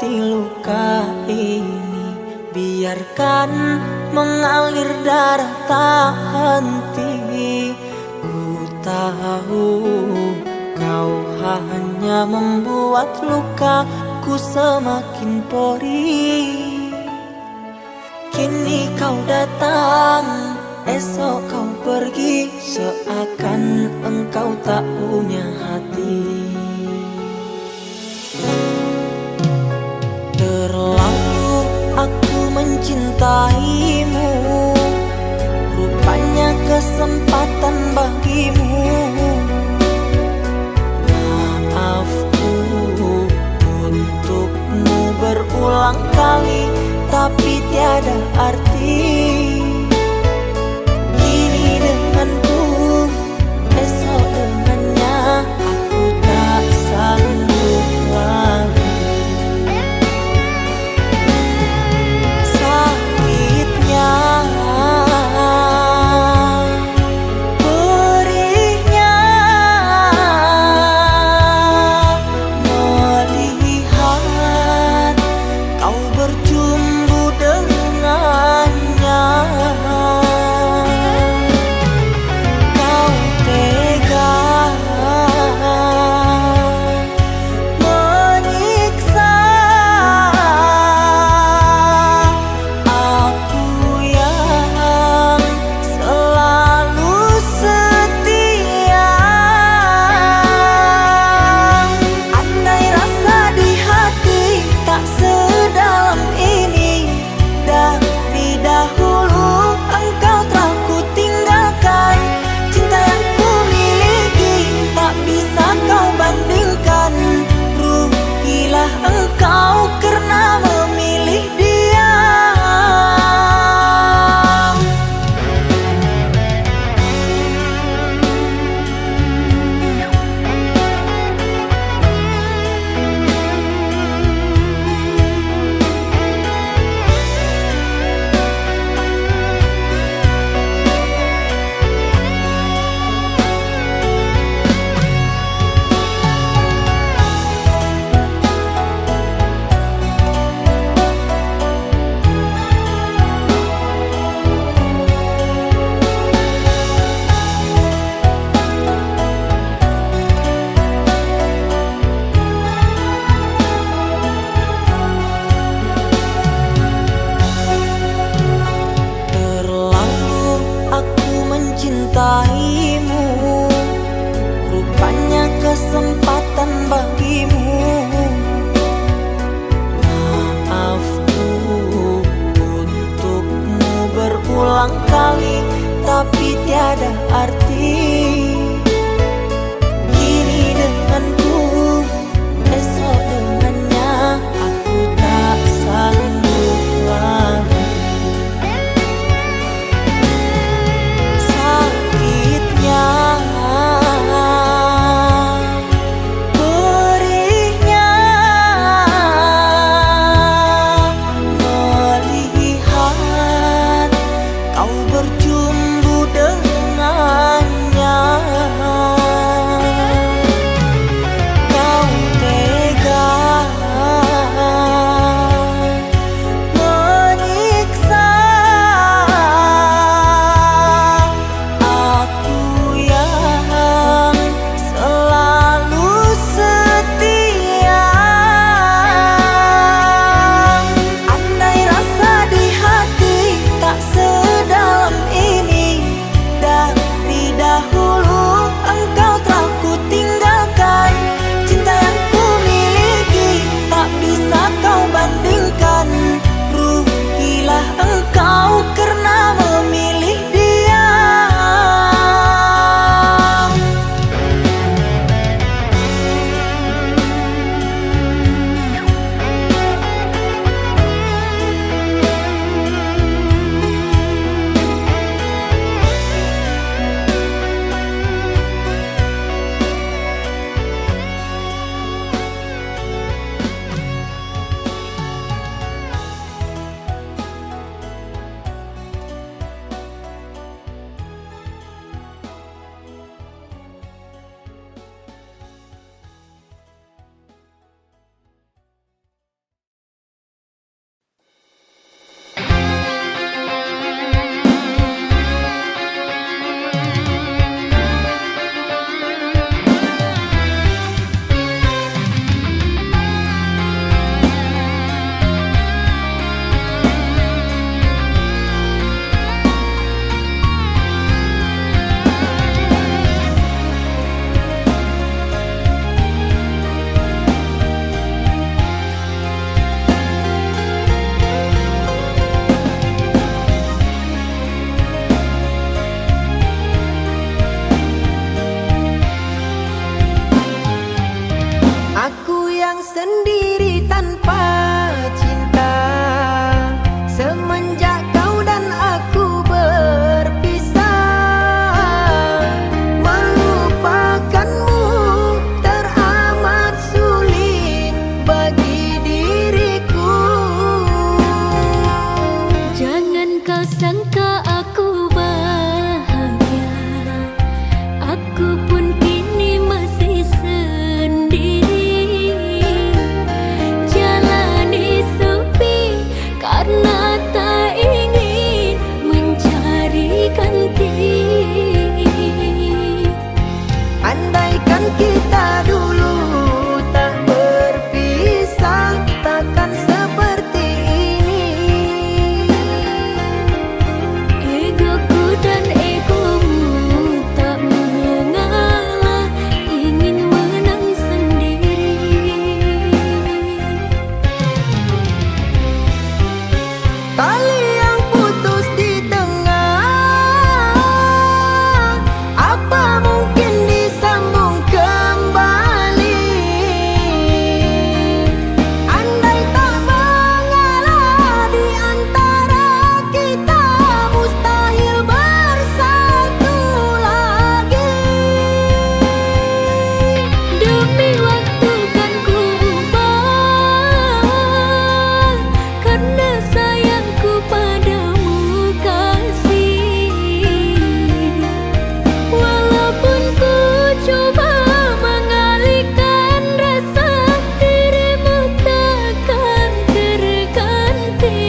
obati luka ini, biarkan mengalir darah tak henti. Ku tahu kau hanya membuat lukaku semakin perih. Kini kau datang, esok kau pergi, seakan engkau tak punya hati. Terlalu aku mencintaimu, rupanya kesempatan bagimu. Maafku untukmu berulang kali, tapi tiada arti. Kini denganku, esok dengannya, aku tak sanggup lagi. Sakitnya, perihnya, melihat kau bercumbu dengannya. Kau tega menyiksa aku yang selalu setia. Andai rasa di hati tak sedalam ini, dari dahulu engkau telah ku tinggalkan. Cinta yang ku miliki tak bisa kau bandingkan. Rugilah engkau karena memilih dia. Terlalu aku mencintaimu, rupanya kesempatan bagimu. Maafku untukmu berulang kali, tapi tiada arti. Kini denganku, esok dengannya, aku tak sanggup lagi. Sakitnya, perihnya, melihat kau bercumbu dengan sangka aku bahagia, aku pun kini masih sendiri. Jalani sepi karena tak ingin mencari ganti. Andaikan kita dulu tak berpisah, takkan seperti ini. Egoku dan egomu tak mengalah, ingin menang sendiri. Tali yang putus di tengah, apa mungkin disambung kembali? Andai tak mengalah di antara kita, mustahil bersatu lagi. Demi waktu kan ku ubah, karena sayangku padamu kasih. Walaupun ku coba mengalihkan rasa, dirimu takkan terganti.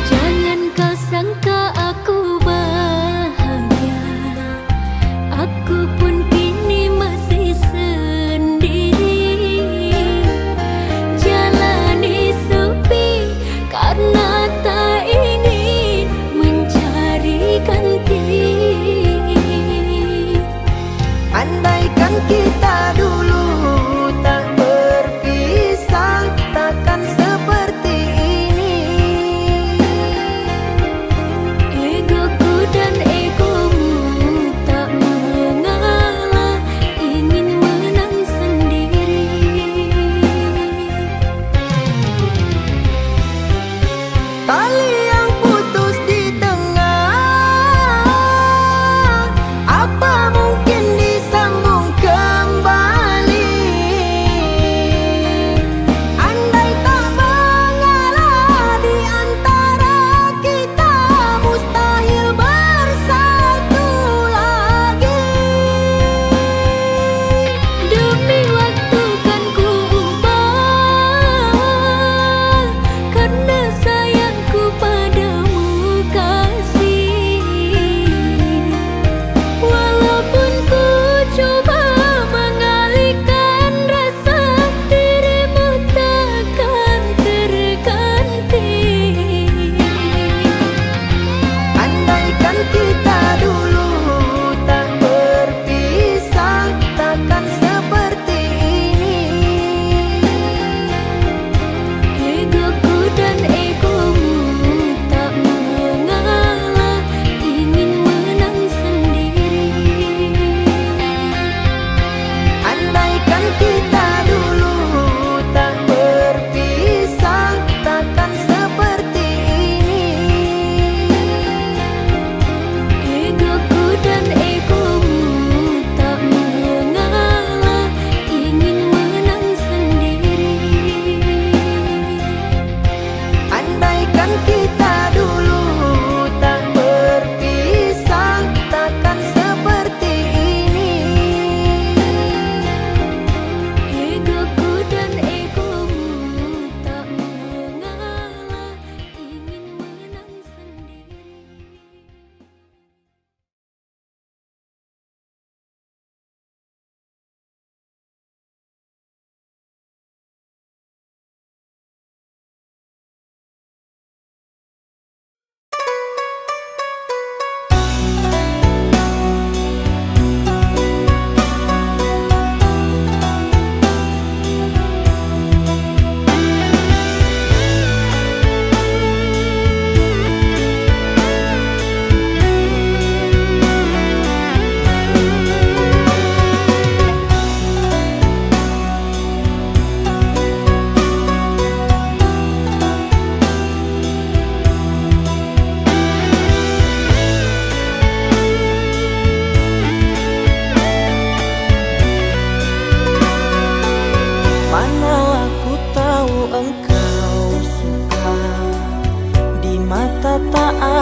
Jangan kau sangka aku bahagia, aku pun kini masih sendiri. Jalani sepi karena tak ingin mencari ganti. Andaikan kita dulu tak berpisah, takkan seperti ini. Egoku dan egomu tak mengalah, ingin menang sendiri. Tali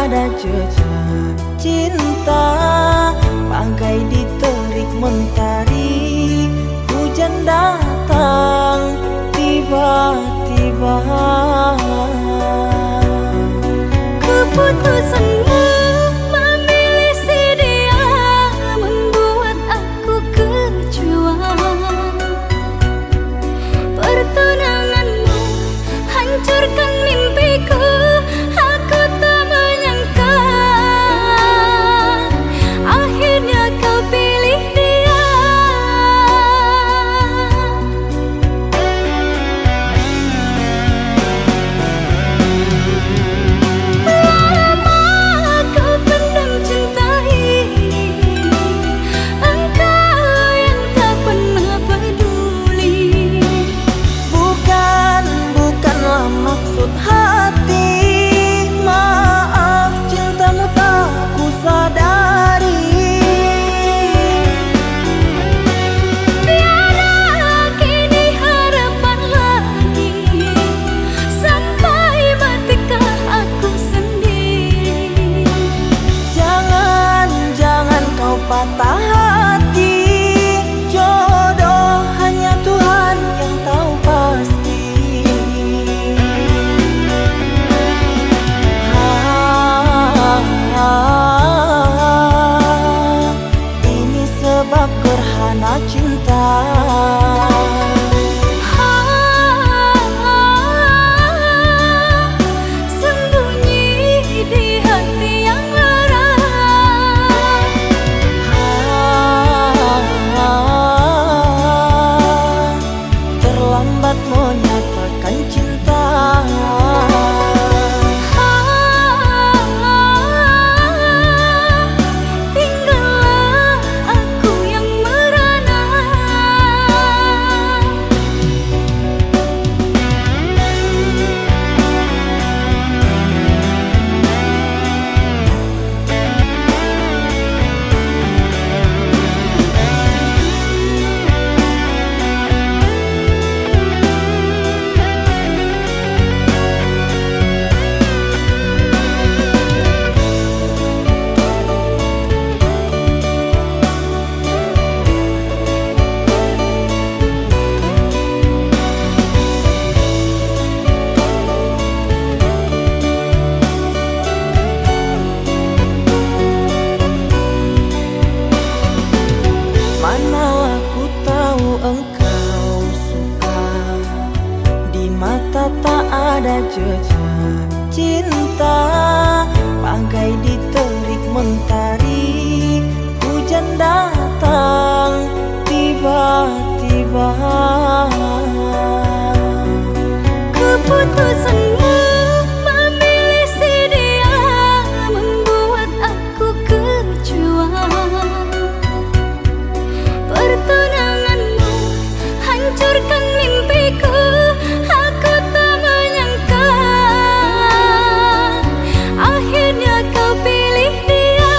ada jejak cinta, bagai diterik mentari, hujan datang tiba-tiba. Keputusanmu memilih si dia membuat aku kecewa. Pertunanganmu hancurkan mimpiku, aku tak menyangka akhirnya kau pilih dia. Lama kau pendam cinta ini, engkau yang tak pernah peduli. Bukanlah maksud hati, maaf cintamu tak ku sadari. Tiada kini harapan lagi, sampai matikah aku sendiri. Jangan kau patah hati, jodoh hanya Tuhan yang tahu pasti. Ini sebab gerhana cinta. Sembunyi di hati yang lara. Terlambat menyatakan cinta. Tinggallah aku yang merana. Manalah ku tahu engkau suka, di mata tak ada jejak cinta, bagai diterik mentari, hujan datang tiba-tiba. Keputusanmu memilih si dia membuat aku kecewa. Pertunanganmu hancurkan mimpiku, aku tak menyangka akhirnya kau pilih dia.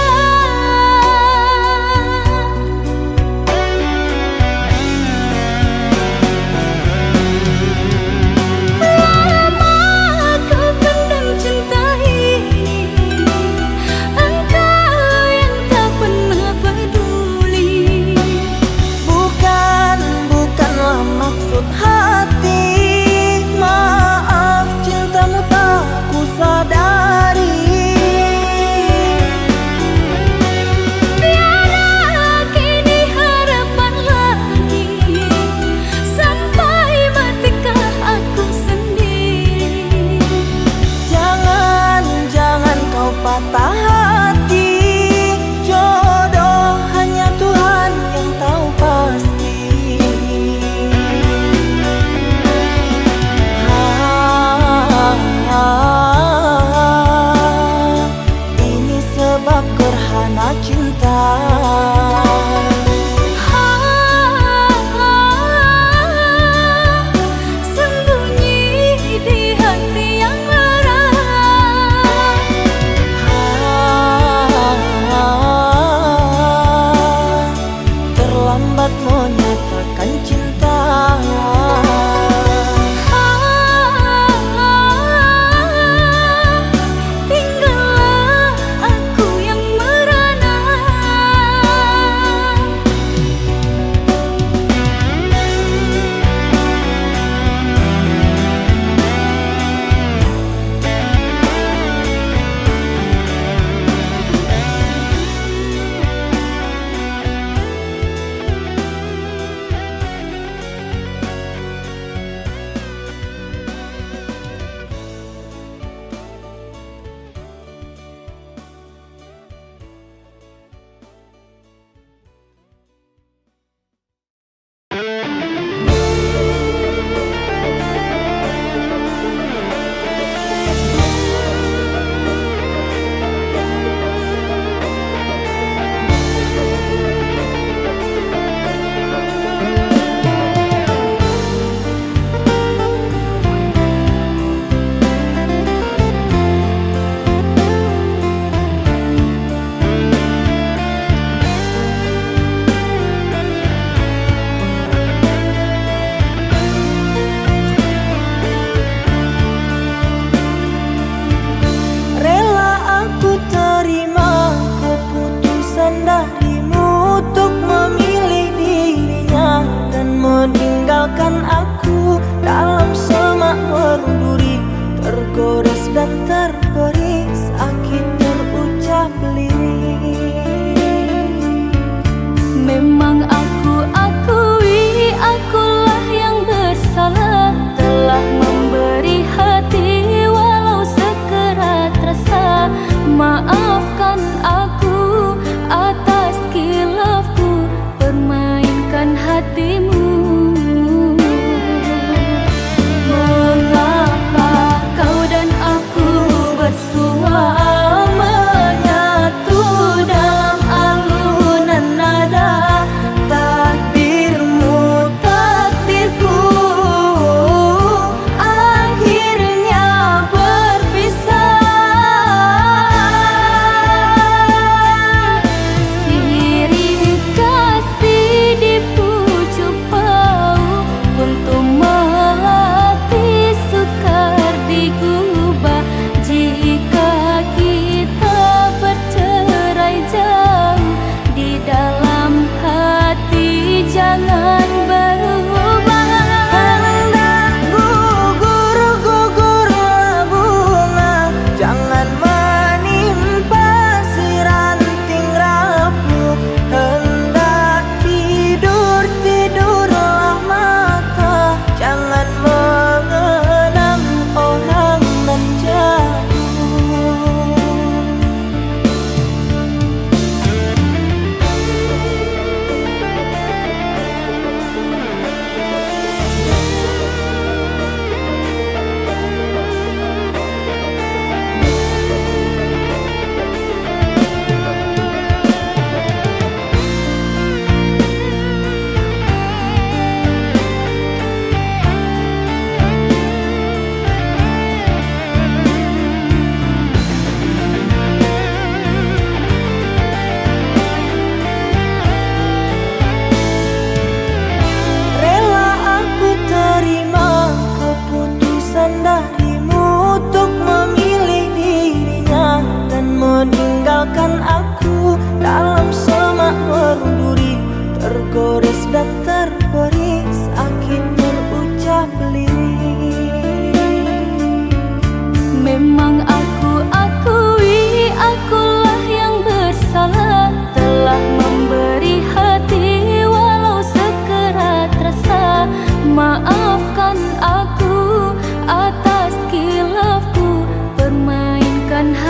Lama kau pendam cinta ini, engkau yang tak pernah peduli. Bukanlah maksud hati, maaf cintamu tak ku sadari. Tiada kini harapan lagi, sampai matikah aku sendiri. Jangan kau patah hati, jodoh hanya Tuhan yang tahu pasti. Ini sebab gerhana cinta. Sembunyi di hati yang lara. Terlambat menyatakan cinta. Tinggallah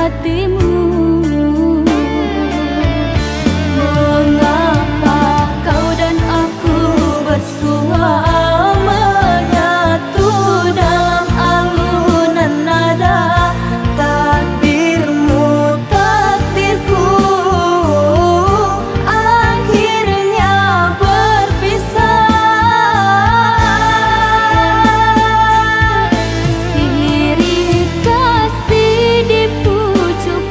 hatimu. Mengapa kau dan aku bersua menyatu dalam alunan nada? Takdirmu, takdirku, akhirnya berpisah. Sirih kasih di pucuk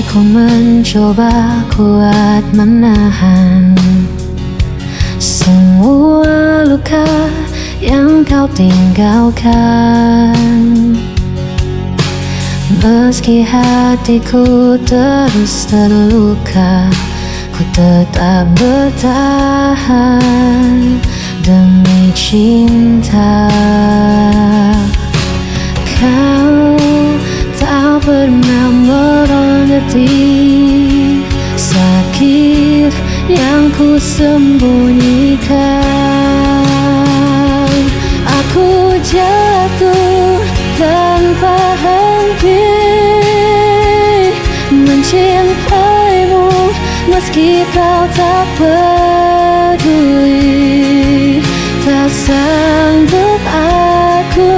Ku mencoba kuat menahan semua luka yang kau tinggalkan. Meski hatiku terus terluka, ku tetap bertahan demi cinta. Kau tak pernah mengerti sakit yang ku sembunyikan. Aku jatuh tanpa henti mencintaimu, meski kau tak peduli. Tak sanggup aku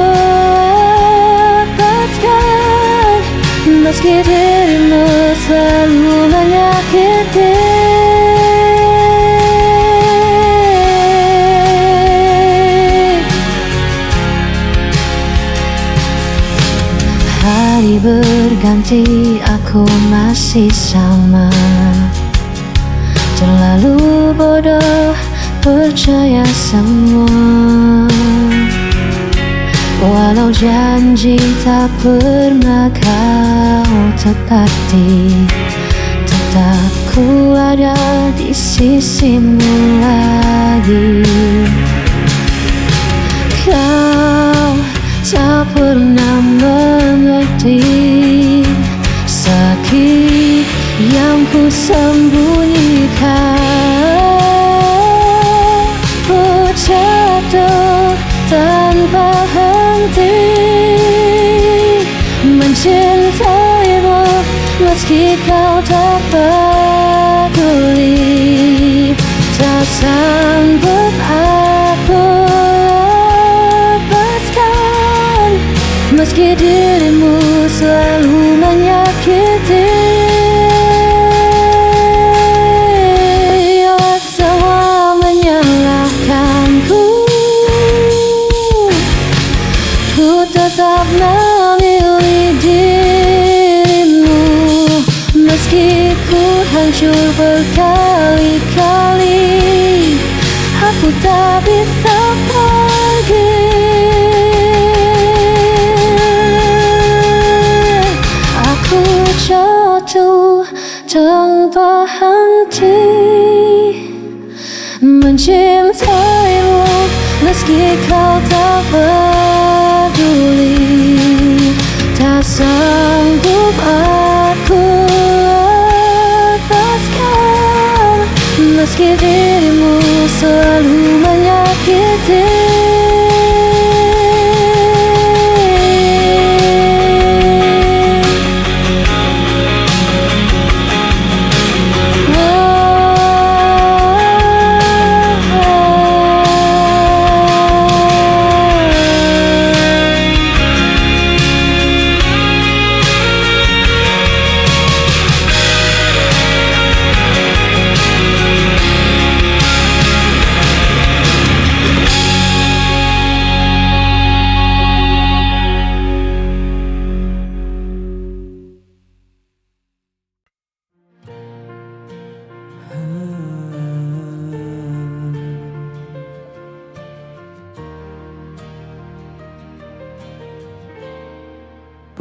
lepaskan, meski dirimu selalu menyakiti. Hari berganti, aku masih sama, terlalu bodoh percaya semua. Walau janji tak pernah kau tepati, tetap ku ada di sisimu lagi. Kau tak pernah mengerti sakit yang ku sembunyikan. Ku jatuh tanpa henti mencintaimu, meski kau tak peduli. Tak sanggup aku lepaskan, meski dirimu selalu menyakiti. Semua menyalahkanku, ku tetap memilih dirimu, meski ku hancur berkali-kali. Aku tak bisa pergi. Aku jatuh tanpa henti mencintaimu, meski kau tak peduli. Tak sanggup aku lepaskan, meski dirimu selalu menyakiti.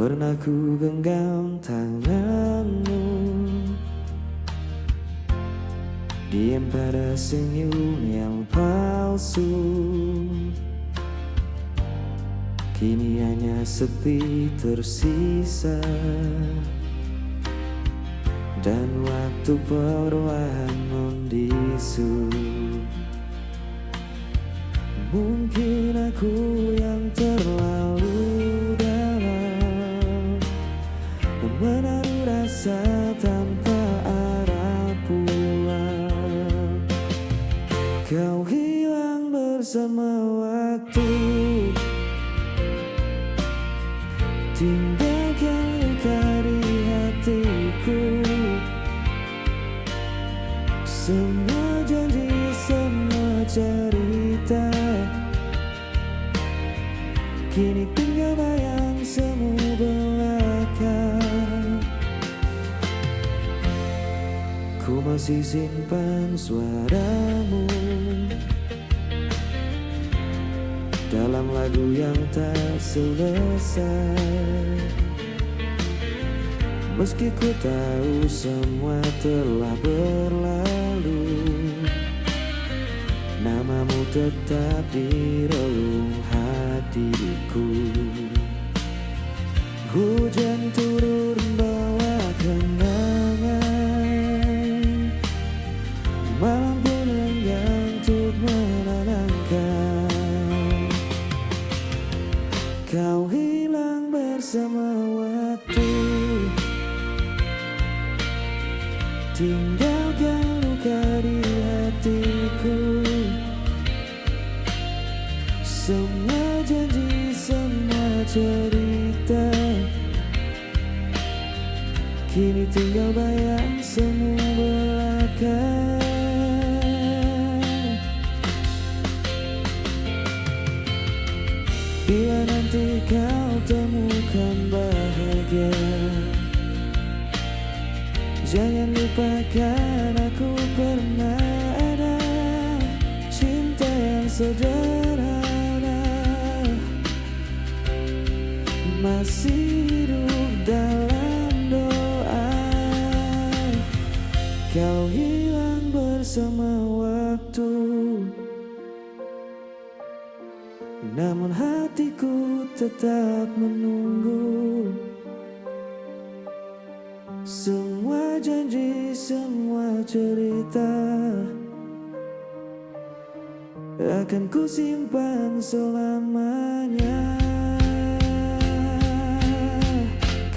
Pernah ku genggam tanganmu, diam pada senyum yang palsu. Kini hanya sepi tersisa, dan waktu perlahan membisu. Mungkin aku yang terlalu menaruh rasa tanpa arah pulang. Kau hilang bersama waktu, tinggalkan luka di hatiku. Semua janji, semua cerita, kini tinggal bayang semu belaka. masih simpan suaramu dalam lagu yang tak selesai. Meski ku tahu semua telah berlalu, namamu tetap di relung hatiku. Hujan turun bawa kenangan, malam pun enggan untuk menenangkan. Kau hilang bersama waktu, tinggalkan luka di hatiku. Semua janji, semua cerita, kini tinggal bayang semu belaka. Bila nanti kau temukan bahagia, jangan lupakan aku pernah ada. Cinta yang sederhana masih hidup dalam doa. Kau hilang bersama waktu, namun hatiku tetap menunggu. Semua janji, semua cerita akan ku simpan selamanya.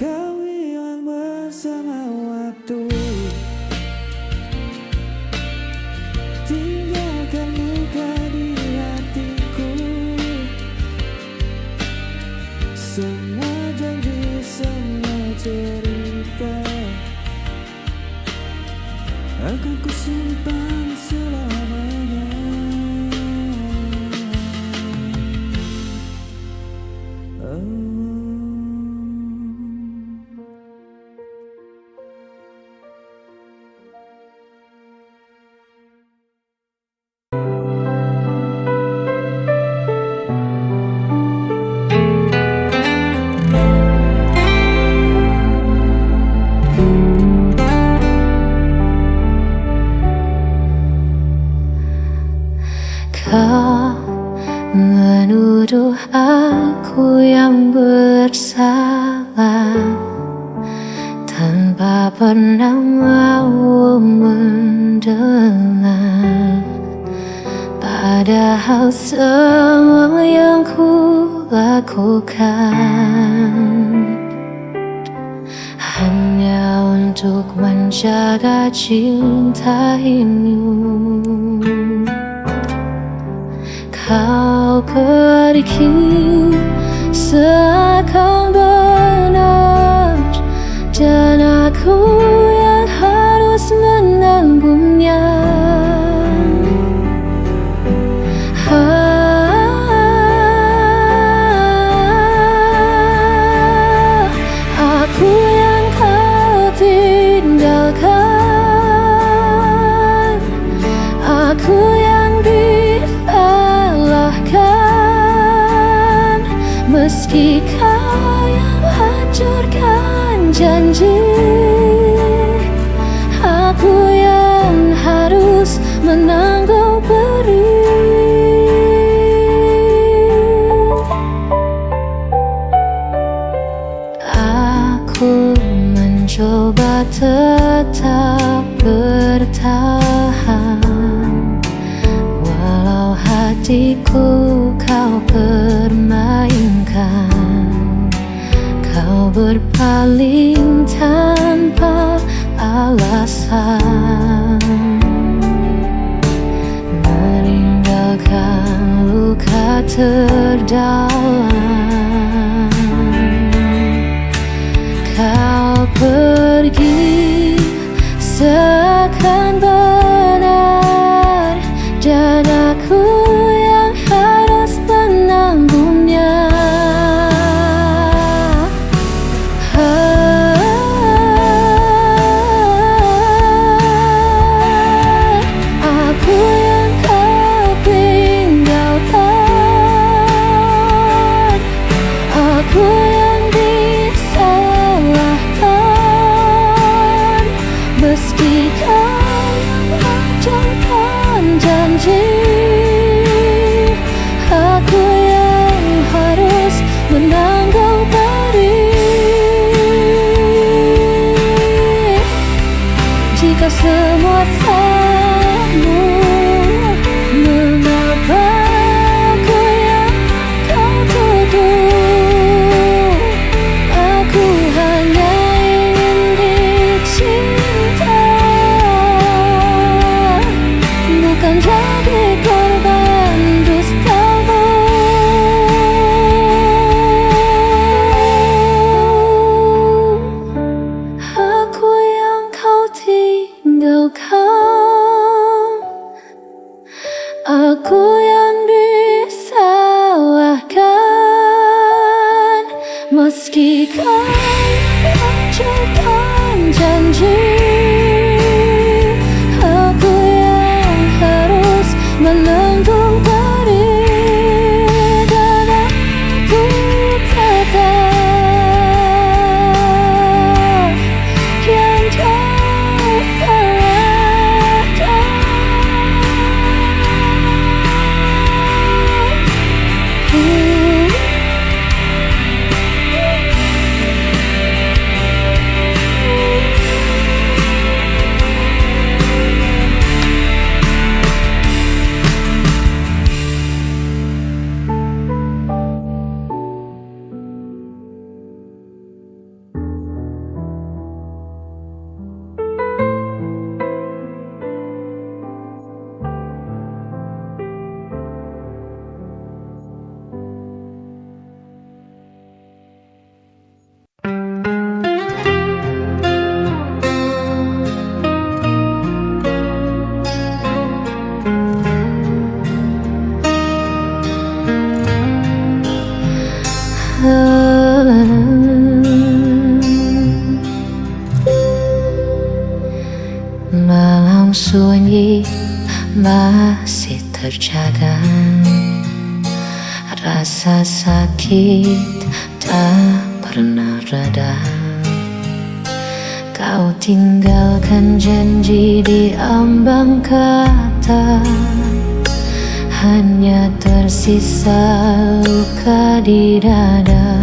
Kau hilang bersama waktu, tinggalkan luka di hatiku. Semua janji, semua cerita akan ku simpan selamanya. Kau menuduh aku yang bersalah tanpa pernah mau mendengar. Padahal semua yang ku lakukan hanya untuk menjaga cinta ini. Kau pergi seakan benar, dan aku yang harus menanggungnya. Aku yang kau tinggalkan, aku yang disalahkan. Meski kau yang hancurkan janji, aku yang harus menanggung perih. Aku mencoba tetap bertahan, walau hatiku kau permainkan. Kau berpaling tanpa alasan, meninggalkan luka terdalam. Kau pergi seakan benar, dan aku yang harus menanggungnya. sebagai korban dustamu. Aku yang kau tinggalkan, aku yang disalahkan, meski kau hancurkan janji. Aku yang harus menanggung pedih, dan aku tetap yang tersalahkan. Malam sunyi masih terjaga, rasa sakit tak pernah reda. Kau tinggalkan janji di ambang kata, hanya tersisa luka di dada.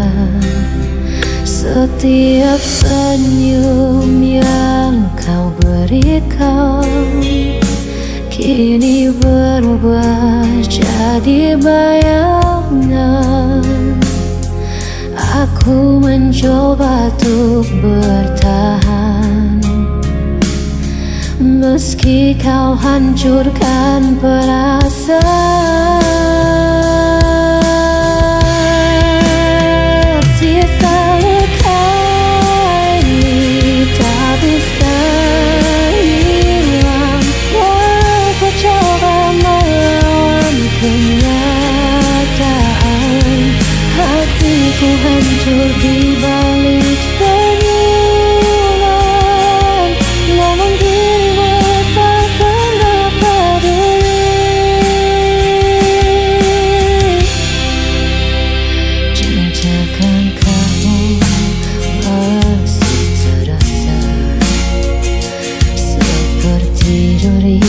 Setiap senyum yang kau berikan kini berubah jadi bayangan. Aku mencoba untuk bertahan, meski kau hancurkan perasaan. Sisa luka ini tak bisa hilang, walau coba melawan kenyataan. Hatiku hancur di balik senyuman, namun dirimu tak pernah peduli. Jejakan kamu masih terasa, seperti duri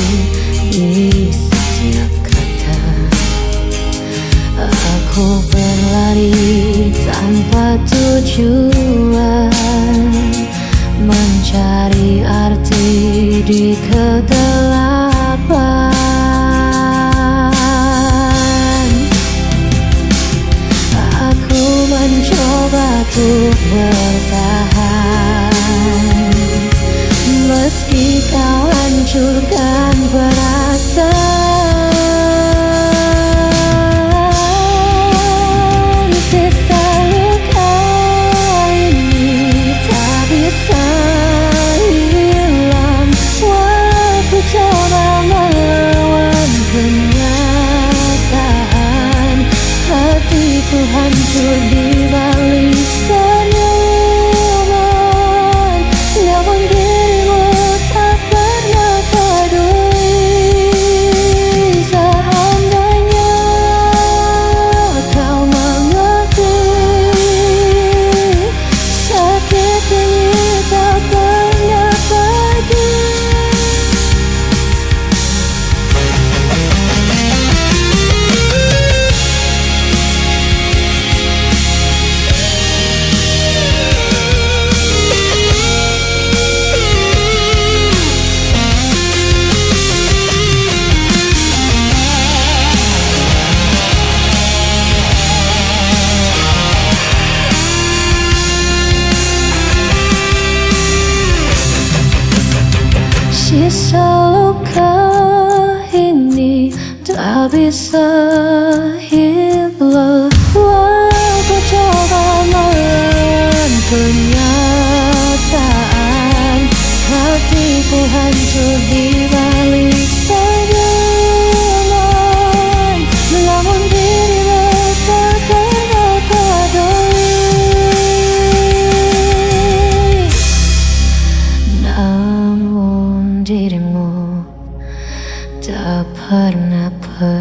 di setiap kata. Aku berlari tanpa tujuan, mencari arti di kegelapan. Aku mencoba untuk bertahan, meski kau hancurkan perasaan. Sisa luka ini tak bisa hilang, walau ku coba melawan kenyataan. Hatiku hancur di balik senyuman, namun dirimu tak pernah peduli. Seandainya kau mengakui, sakit ini tak pernah pergi. Sisa luka ini tak bisa hilang. Aku coba melawan kenyataan, hatiku hancur di balik senyuman. Namun dirimu tak pernah peduli. Namun dirimu tak pernah peduli.